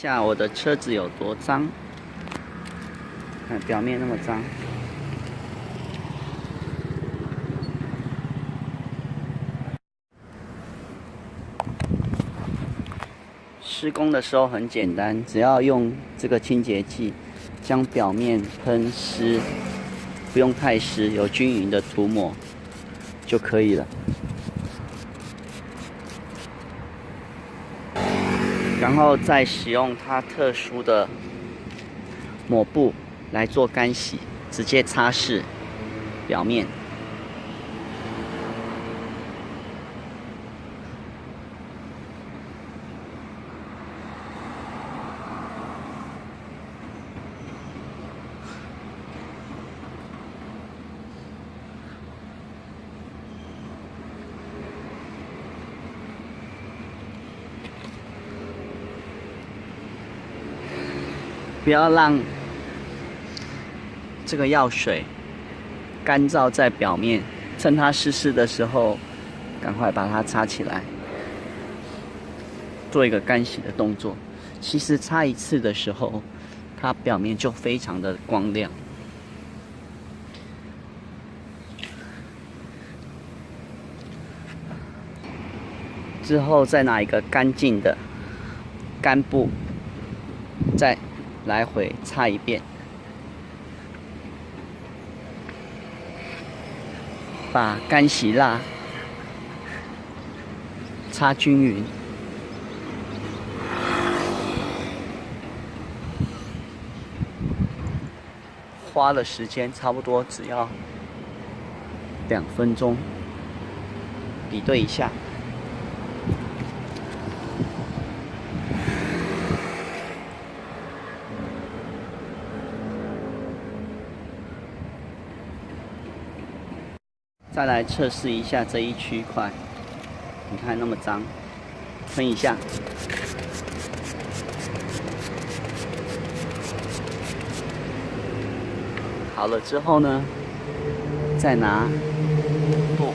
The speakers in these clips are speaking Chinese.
下我的车子有多脏，看表面那么脏。施工的时候很简单，只要用这个清洁剂将表面喷湿，不用太湿，有均匀的涂抹就可以了。然后再使用它特殊的抹布来做干洗，直接擦拭表面。不要让这个药水干燥在表面，趁它湿湿的时候，赶快把它擦起来，做一个干洗的动作。其实擦一次的时候，它表面就非常的光亮。之后再拿一个干净的干布，再来回擦一遍，把干洗蜡擦均匀。花的时间差不多只要2分钟，比对一下。再来测试一下这一区块，你看那么脏，喷一下。好了之后呢，再拿布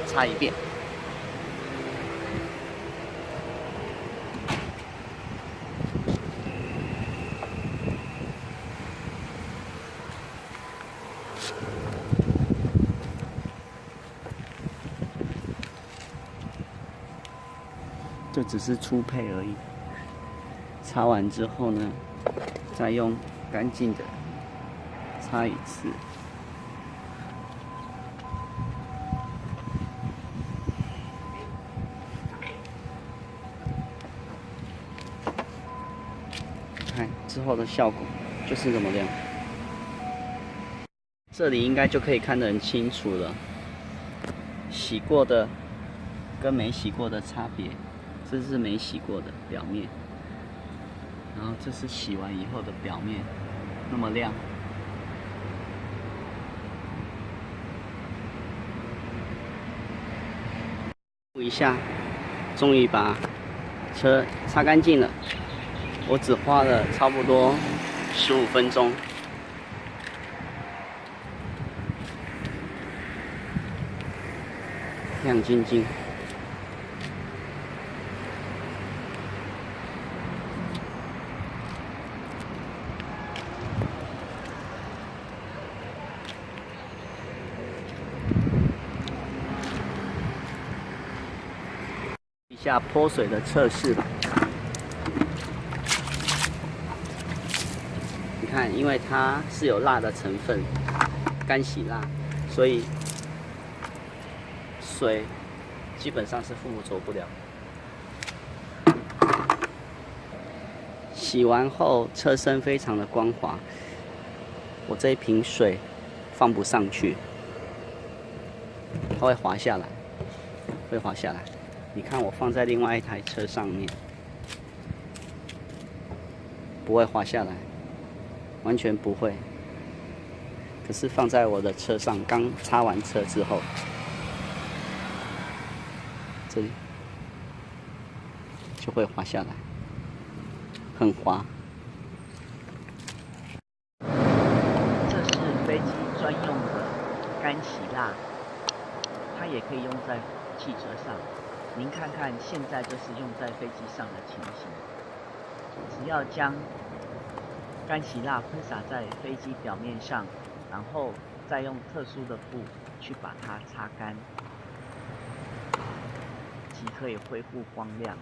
擦一遍。这只是初配而已。擦完之后呢，再用干净的擦一次。看之后的效果就是这么亮。这里应该就可以看得很清楚了，洗过的跟没洗过的差别。这是没洗过的表面，然后这是洗完以后的表面，那么亮。一下，终于把车擦干净了。我只花了差不多15分钟。亮晶晶。一下泼水的测试吧。你看，因为它是有蜡的成分，干洗蜡，所以水基本上是附着不了。洗完后车身非常的光滑，我这一瓶水放不上去，它会滑下来，会滑下来。你看我放在另外一台车上面，不会滑下来，完全不会。可是放在我的车上，刚擦完车之后，这里就会滑下来，很滑。这是飞机专用的干洗蜡，它也可以用在汽车上。您看看现在就是用在飞机上的情形，只要将干洗蜡喷洒在飞机表面上，然后再用特殊的布去把它擦干，即可以恢复光亮。